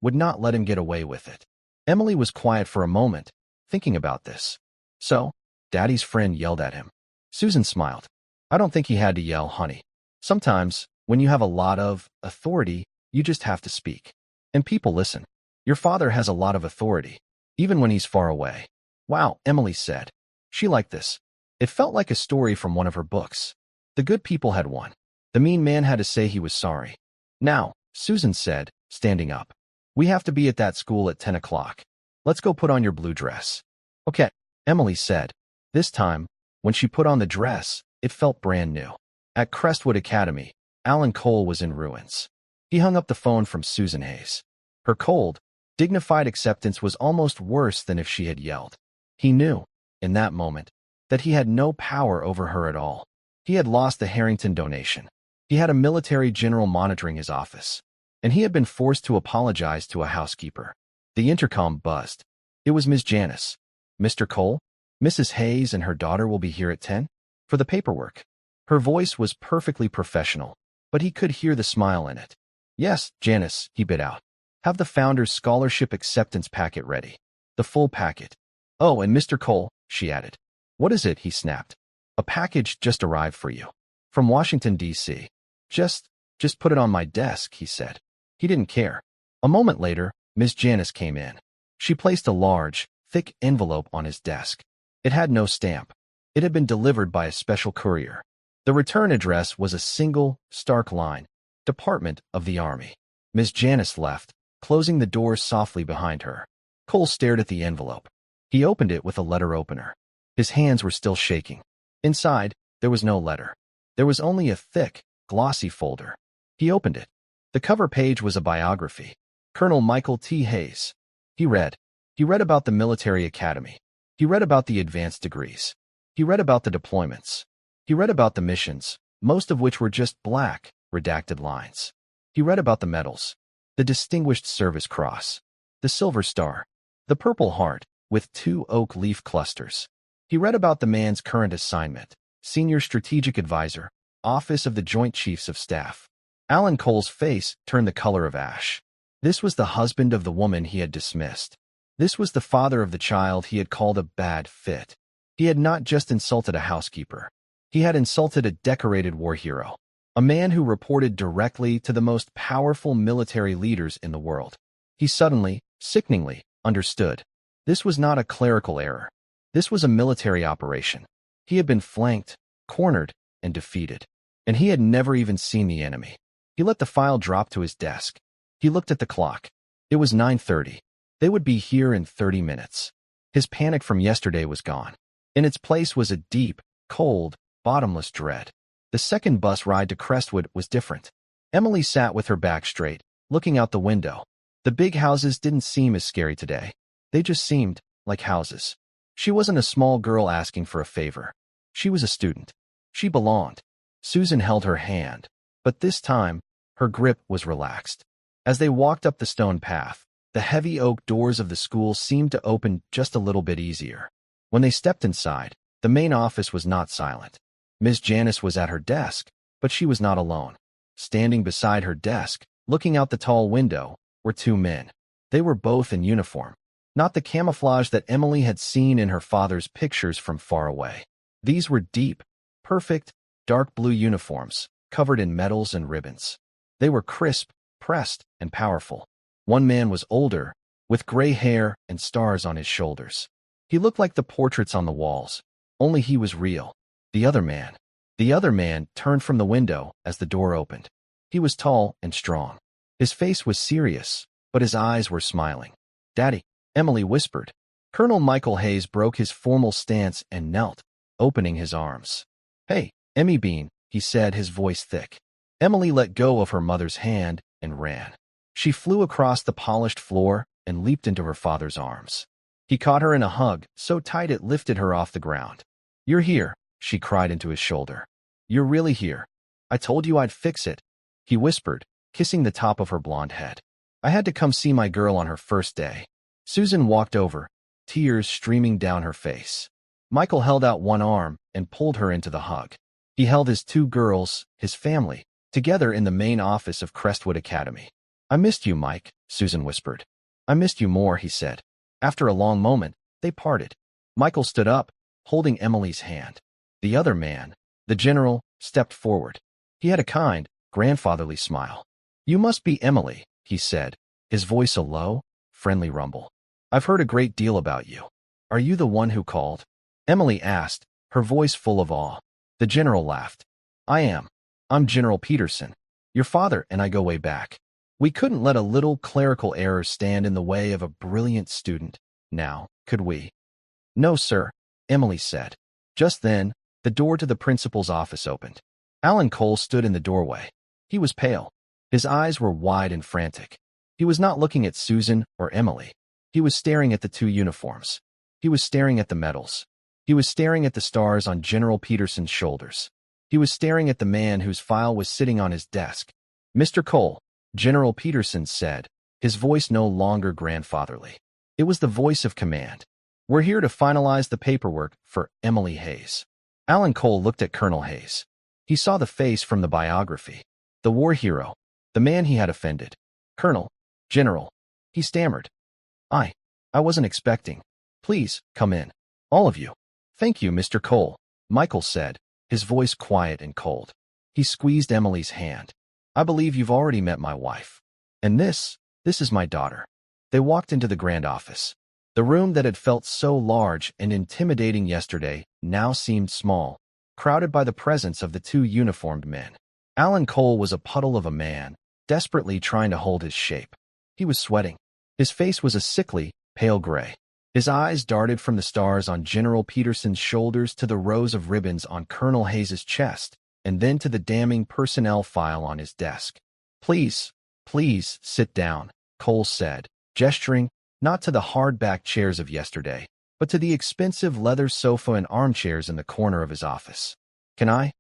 would not let him get away with it. Emily was quiet for a moment, thinking about this. So, Daddy's friend yelled at him. Susan smiled. I don't think he had to yell, honey. Sometimes, when you have a lot of authority, you just have to speak. And people listen. Your father has a lot of authority, even when he's far away. Wow, Emily said. She liked this. It felt like a story from one of her books. The good people had won. The mean man had to say he was sorry. Now, Susan said, standing up. We have to be at that school at 10 o'clock. Let's go put on your blue dress. Okay, Emily said. This time, when she put on the dress, it felt brand new. At Crestwood Academy, Alan Cole was in ruins. He hung up the phone from Susan Hayes. Her cold, dignified acceptance was almost worse than if she had yelled. He knew, in that moment, that he had no power over her at all. He had lost the Harrington donation. He had a military general monitoring his office. And he had been forced to apologize to a housekeeper. The intercom buzzed. It was Ms. Janice. Mr. Cole, Mrs. Hayes and her daughter will be here at 10? For the paperwork. Her voice was perfectly professional, but he could hear the smile in it. Yes, Janice, he bit out. Have the founder's scholarship acceptance packet ready. The full packet. Oh, and Mr. Cole, she added. What is it? He snapped. A package just arrived for you. From Washington, D.C. Just put it on my desk, he said. He didn't care. A moment later, Miss Janice came in. She placed a large, thick envelope on his desk. It had no stamp. It had been delivered by a special courier. The return address was a single, stark line. Department of the Army. Miss Janice left, closing the door softly behind her. Cole stared at the envelope. He opened it with a letter opener. His hands were still shaking. Inside, there was no letter. There was only a thick, glossy folder. He opened it. The cover page was a biography. Colonel Michael T. Hayes. He read. He read about the military academy. He read about the advanced degrees. He read about the deployments. He read about the missions, most of which were just black, redacted lines. He read about the medals. The Distinguished Service Cross. The Silver Star. The Purple Heart, with 2 oak leaf clusters. He read about the man's current assignment: Senior Strategic Advisor, Office of the Joint Chiefs of Staff. Alan Cole's face turned the color of ash. This was the husband of the woman he had dismissed. This was the father of the child he had called a bad fit. He had not just insulted a housekeeper. He had insulted a decorated war hero, a man who reported directly to the most powerful military leaders in the world. He suddenly, sickeningly, understood. This was not a clerical error. This was a military operation. He had been flanked, cornered, and defeated. And he had never even seen the enemy. He let the file drop to his desk. He looked at the clock. It was 9:30. They would be here in 30 minutes. His panic from yesterday was gone. In its place was a deep, cold, bottomless dread. The second bus ride to Crestwood was different. Emily sat with her back straight, looking out the window. The big houses didn't seem as scary today. They just seemed like houses. She wasn't a small girl asking for a favor. She was a student. She belonged. Susan held her hand, but this time, her grip was relaxed. As they walked up the stone path, the heavy oak doors of the school seemed to open just a little bit easier. When they stepped inside, the main office was not silent. Miss Janice was at her desk, but she was not alone. Standing beside her desk, looking out the tall window, were two men. They were both in uniform. Not the camouflage that Emily had seen in her father's pictures from far away. These were deep, perfect, dark blue uniforms, covered in medals and ribbons. They were crisp, pressed, and powerful. One man was older, with gray hair and stars on his shoulders. He looked like the portraits on the walls, only he was real. The other man turned from the window as the door opened. He was tall and strong. His face was serious, but his eyes were smiling. "Daddy," Emily whispered. Colonel Michael Hayes broke his formal stance and knelt, opening his arms. "Hey, Emmy Bean," he said, his voice thick. Emily let go of her mother's hand and ran. She flew across the polished floor and leaped into her father's arms. He caught her in a hug, so tight it lifted her off the ground. "You're here," she cried into his shoulder. "You're really here. I told you I'd fix it," he whispered, kissing the top of her blonde head. "I had to come see my girl on her first day." Susan walked over, tears streaming down her face. Michael held out one arm and pulled her into the hug. He held his two girls, his family, together in the main office of Crestwood Academy. "I missed you, Mike," Susan whispered. "I missed you more," he said. After a long moment, they parted. Michael stood up, holding Emily's hand. The other man, the general, stepped forward. He had a kind, grandfatherly smile. "You must be Emily," he said, his voice a low, friendly rumble. "I've heard a great deal about you. Are you the one who called?" Emily asked, her voice full of awe. The general laughed. "I am. I'm General Peterson. Your father and I go way back. We couldn't let a little clerical error stand in the way of a brilliant student. Now, could we?" "No, sir," Emily said. Just then, the door to the principal's office opened. Alan Cole stood in the doorway. He was pale. His eyes were wide and frantic. He was not looking at Susan or Emily. He was staring at the two uniforms. He was staring at the medals. He was staring at the stars on General Peterson's shoulders. He was staring at the man whose file was sitting on his desk. "Mr. Cole," General Peterson said, his voice no longer grandfatherly. It was the voice of command. "We're here to finalize the paperwork for Emily Hayes." Alan Cole looked at Colonel Hayes. He saw the face from the biography. The war hero. The man he had offended. "Colonel, General," he stammered. I wasn't expecting. Please, come in. All of you." "Thank you, Mr. Cole," Michael said, his voice quiet and cold. He squeezed Emily's hand. "I believe you've already met my wife. And this is my daughter." They walked into the grand office. The room that had felt so large and intimidating yesterday now seemed small, crowded by the presence of the two uniformed men. Alan Cole was a puddle of a man, desperately trying to hold his shape. He was sweating. His face was a sickly, pale gray. His eyes darted from the stars on General Peterson's shoulders to the rows of ribbons on Colonel Hayes's chest, and then to the damning personnel file on his desk. Please sit down," Cole said, gesturing not to the hard-backed chairs of yesterday, but to the expensive leather sofa and armchairs in the corner of his office. Can I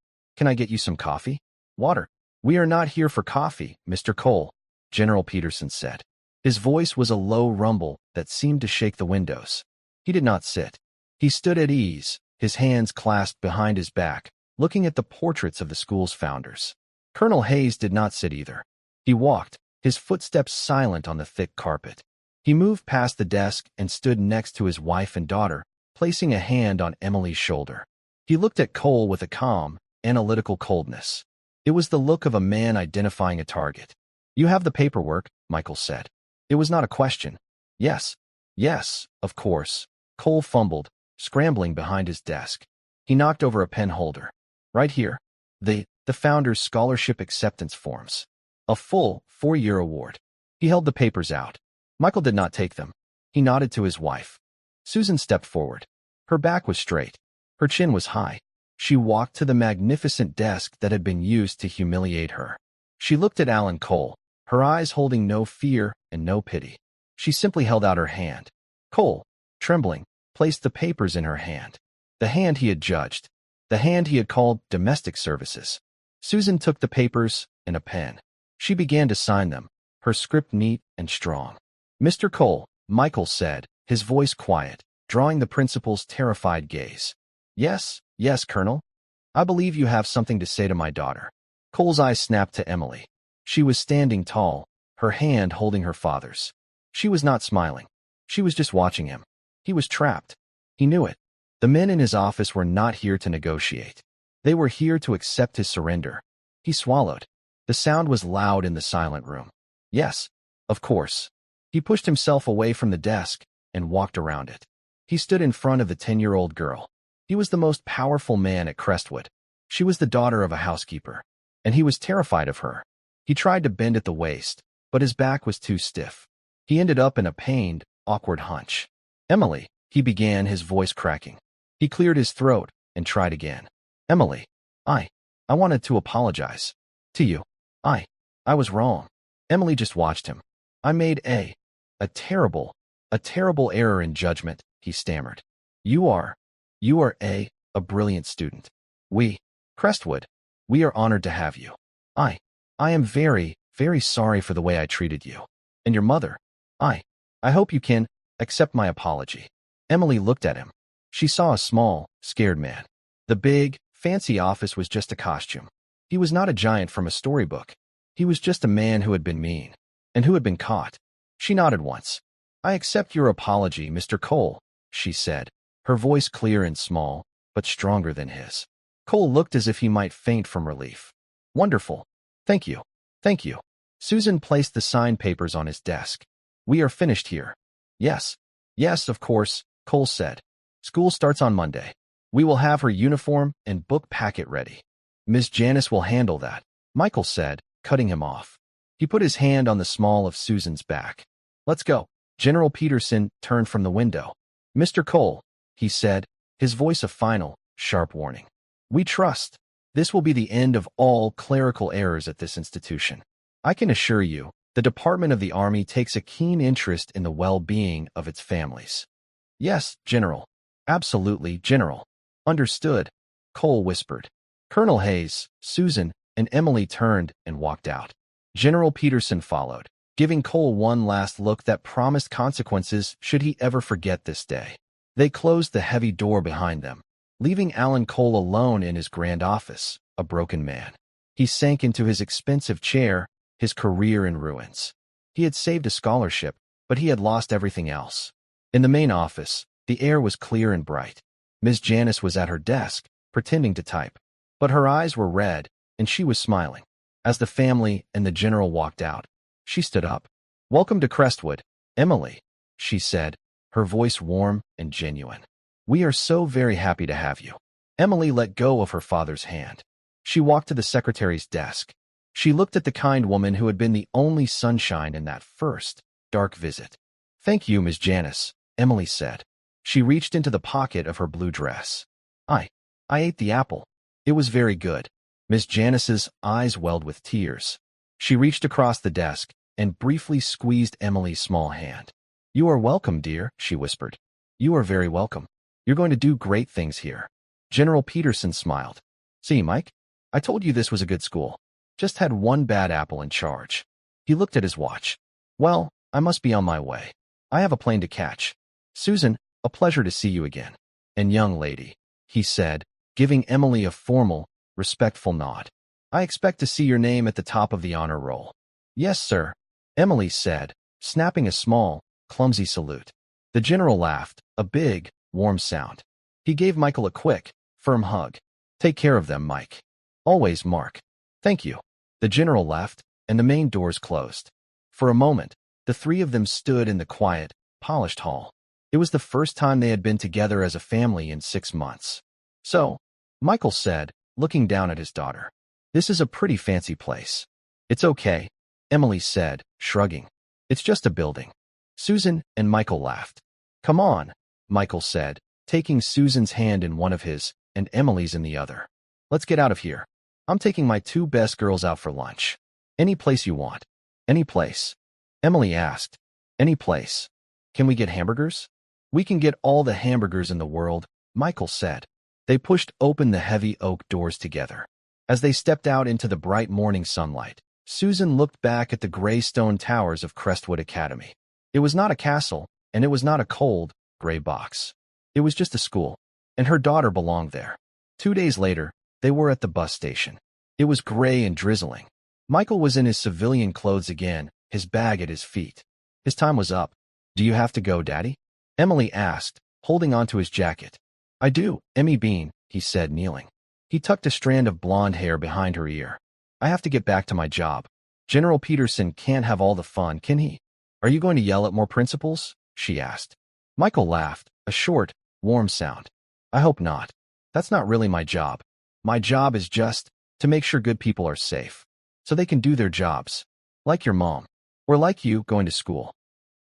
get you some coffee? Water?" "We are not here for coffee, Mr. Cole," General Peterson said. His voice was a low rumble that seemed to shake the windows. He did not sit. He stood at ease, his hands clasped behind his back, looking at the portraits of the school's founders. Colonel Hayes did not sit either. He walked, his footsteps silent on the thick carpet. He moved past the desk and stood next to his wife and daughter, placing a hand on Emily's shoulder. He looked at Cole with a calm, analytical coldness. It was the look of a man identifying a target. "You have the paperwork," Michael said. It was not a question. "Yes. Yes, of course." Cole fumbled, scrambling behind his desk. He knocked over a pen holder. "Right here. The Founders Scholarship Acceptance Forms. A full 4-year award." He held the papers out. Michael did not take them. He nodded to his wife. Susan stepped forward. Her back was straight. Her chin was high. She walked to the magnificent desk that had been used to humiliate her. She looked at Alan Cole, her eyes holding no fear and no pity. She simply held out her hand. Cole, trembling, placed the papers in her hand. The hand he had judged. The hand he had called domestic services. Susan took the papers and a pen. She began to sign them, her script neat and strong. "Mr. Cole," Michael said, his voice quiet, drawing the principal's terrified gaze. "Yes, yes, Colonel. I believe you have something to say to my daughter." Cole's eyes snapped to Emily. She was standing tall, her hand holding her father's. She was not smiling. She was just watching him. He was trapped. He knew it. The men in his office were not here to negotiate. They were here to accept his surrender. He swallowed. The sound was loud in the silent room. "Yes, of course." He pushed himself away from the desk and walked around it. He stood in front of the 10-year-old girl. He was the most powerful man at Crestwood. She was the daughter of a housekeeper, and he was terrified of her. He tried to bend at the waist, but his back was too stiff. He ended up in a pained, awkward hunch. "Emily," he began, his voice cracking. He cleared his throat and tried again. "Emily, I wanted to apologize. To you. I was wrong." Emily just watched him. "I made a terrible error in judgment," he stammered. You are a brilliant student. Crestwood, we are honored to have you. I am very, very sorry for the way I treated you. And your mother. I hope you can accept my apology." Emily looked at him. She saw a small, scared man. The big, fancy office was just a costume. He was not a giant from a storybook. He was just a man who had been mean, and who had been caught. She nodded once. "I accept your apology, Mr. Cole," she said, her voice clear and small, but stronger than his. Cole looked as if he might faint from relief. "Wonderful. Thank you. Thank you." Susan placed the signed papers on his desk. "We are finished here." Yes, of course," Cole said. "School starts on Monday. We will have her uniform and book packet ready." "Miss Janice will handle that," Michael said, cutting him off. He put his hand on the small of Susan's back. "Let's go." General Peterson turned from the window. "Mr. Cole," he said, his voice a final, sharp warning. "We trust. This will be the end of all clerical errors at this institution. I can assure you, the Department of the Army takes a keen interest in the well-being of its families." "Yes, General. Absolutely, General." "Understood," Cole whispered. Colonel Hayes, Susan, and Emily turned and walked out. General Peterson followed, giving Cole one last look that promised consequences should he ever forget this day. They closed the heavy door behind them, leaving Alan Cole alone in his grand office, a broken man. He sank into his expensive chair, his career in ruins. He had saved a scholarship, but he had lost everything else. In the main office, the air was clear and bright. Miss Janice was at her desk, pretending to type. But her eyes were red, and she was smiling. As the family and the general walked out, she stood up. "Welcome to Crestwood, Emily," she said, her voice warm and genuine. "We are so very happy to have you." Emily let go of her father's hand. She walked to the secretary's desk. She looked at the kind woman who had been the only sunshine in that first, dark visit. "Thank you, Miss Janice," Emily said. She reached into the pocket of her blue dress. I ate the apple. It was very good." Miss Janice's eyes welled with tears. She reached across the desk and briefly squeezed Emily's small hand. "You are welcome, dear," she whispered. "You are very welcome. You're going to do great things here." General Peterson smiled. "See, Mike, I told you this was a good school. Just had one bad apple in charge." He looked at his watch. "Well, I must be on my way. I have a plane to catch. Susan, a pleasure to see you again." and young lady, he said, giving Emily a formal, respectful nod. I expect to see your name at the top of the honor roll. Yes, sir, Emily said, snapping a small, clumsy salute. The general laughed, a big, warm sound. He gave Michael a quick, firm hug. Take care of them, Mike. Always, Mark. Thank you. The general left, and the main doors closed. For a moment, the three of them stood in the quiet, polished hall. It was the first time they had been together as a family in 6 months. So, Michael said, looking down at his daughter. This is a pretty fancy place. It's okay, Emily said, shrugging. It's just a building. Susan and Michael laughed. Come on, Michael said, taking Susan's hand in one of his and Emily's in the other. Let's get out of here. I'm taking my 2 best girls out for lunch. Any place you want. Any place. Emily asked. Any place. Can we get hamburgers? We can get all the hamburgers in the world, Michael said. They pushed open the heavy oak doors together. As they stepped out into the bright morning sunlight, Susan looked back at the gray stone towers of Crestwood Academy. It was not a castle, and it was not a cold, gray box. It was just a school, and her daughter belonged there. 2 days later, they were at the bus station. It was gray and drizzling. Michael was in his civilian clothes again, his bag at his feet. His time was up. Do you have to go, Daddy? Emily asked, holding onto his jacket. I do, Emmy Bean, he said, kneeling. He tucked a strand of blonde hair behind her ear. I have to get back to my job. General Peterson can't have all the fun, can he? Are you going to yell at more principals? She asked. Michael laughed, a short, warm sound. I hope not. That's not really my job. My job is just to make sure good people are safe, so they can do their jobs, like your mom, or like you going to school.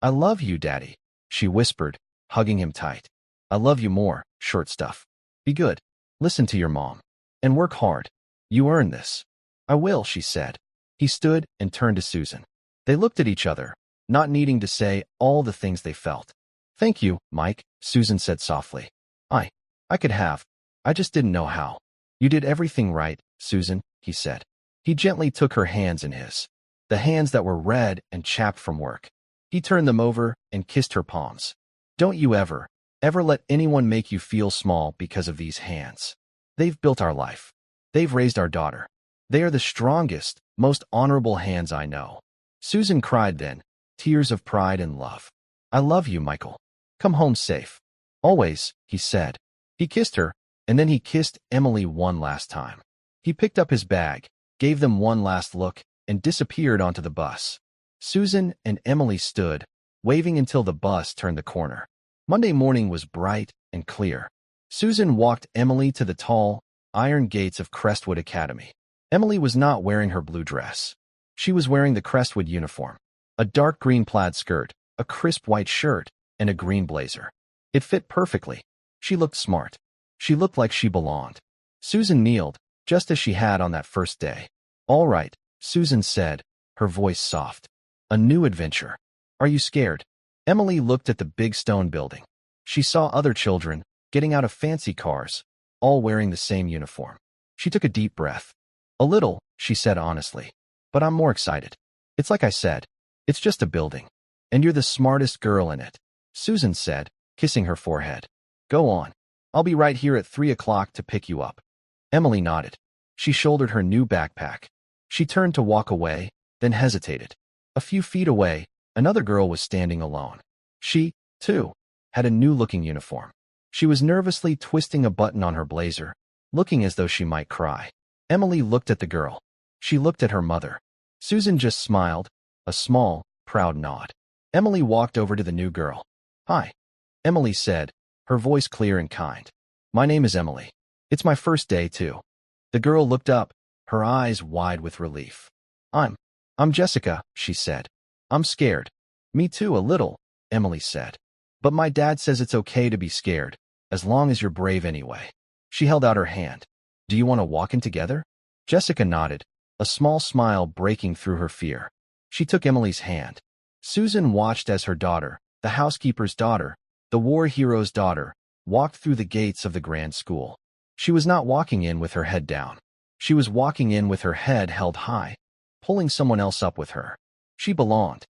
I love you, Daddy, she whispered, hugging him tight. I love you more, short stuff. Be good. Listen to your mom. And work hard. You earn this. I will, she said. He stood and turned to Susan. They looked at each other, not needing to say all the things they felt. Thank you, Mike, Susan said softly. I could have. I just didn't know how. You did everything right, Susan, he said. He gently took her hands in his, the hands that were red and chapped from work. He turned them over and kissed her palms. Don't you ever let anyone make you feel small because of these hands. They've built our life. They've raised our daughter. They are the strongest, most honorable hands I know. Susan cried then, tears of pride and love. I love you, Michael. Come home safe. Always, he said. He kissed her, and then he kissed Emily one last time. He picked up his bag, gave them one last look, and disappeared onto the bus. Susan and Emily stood, waving until the bus turned the corner. Monday morning was bright and clear. Susan walked Emily to the tall, iron gates of Crestwood Academy. Emily was not wearing her blue dress. She was wearing the Crestwood uniform, a dark green plaid skirt, a crisp white shirt, and a green blazer. It fit perfectly. She looked smart. She looked like she belonged. Susan kneeled, just as she had on that first day. All right, Susan said, her voice soft. A new adventure. Are you scared? Emily looked at the big stone building. She saw other children getting out of fancy cars, all wearing the same uniform. She took a deep breath. A little, she said honestly. But I'm more excited. It's like I said, it's just a building. And you're the smartest girl in it, Susan said, kissing her forehead. Go on. I'll be right here at 3 o'clock to pick you up. Emily nodded. She shouldered her new backpack. She turned to walk away, then hesitated. A few feet away, another girl was standing alone. She, too, had a new-looking uniform. She was nervously twisting a button on her blazer, looking as though she might cry. Emily looked at the girl. She looked at her mother. Susan just smiled, a small, proud nod. Emily walked over to the new girl. Hi, Emily said, her voice clear and kind. My name is Emily. It's my first day, too. The girl looked up, her eyes wide with relief. I'm Jessica, she said. I'm scared. Me too, a little, Emily said. But my dad says it's okay to be scared, as long as you're brave anyway. She held out her hand. Do you want to walk in together? Jessica nodded, a small smile breaking through her fear. She took Emily's hand. Susan watched as her daughter, the housekeeper's daughter, the war hero's daughter, walked through the gates of the grand school. She was not walking in with her head down. She was walking in with her head held high, pulling someone else up with her. She belonged.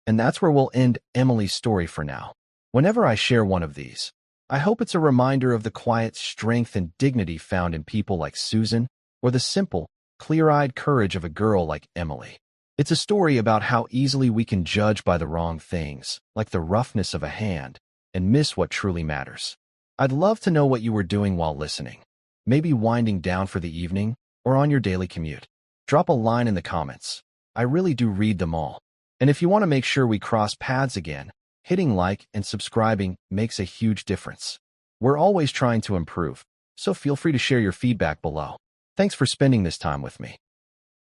And that's where we'll end Emily's story for now. Whenever I share one of these, I hope it's a reminder of the quiet strength and dignity found in people like Susan, or the simple, clear-eyed courage of a girl like Emily. It's a story about how easily we can judge by the wrong things, like the roughness of a hand, and miss what truly matters. I'd love to know what you were doing while listening. Maybe winding down for the evening, or on your daily commute. Drop a line in the comments. I really do read them all. And if you want to make sure we cross paths again, hitting like and subscribing makes a huge difference. We're always trying to improve, so feel free to share your feedback below. Thanks for spending this time with me.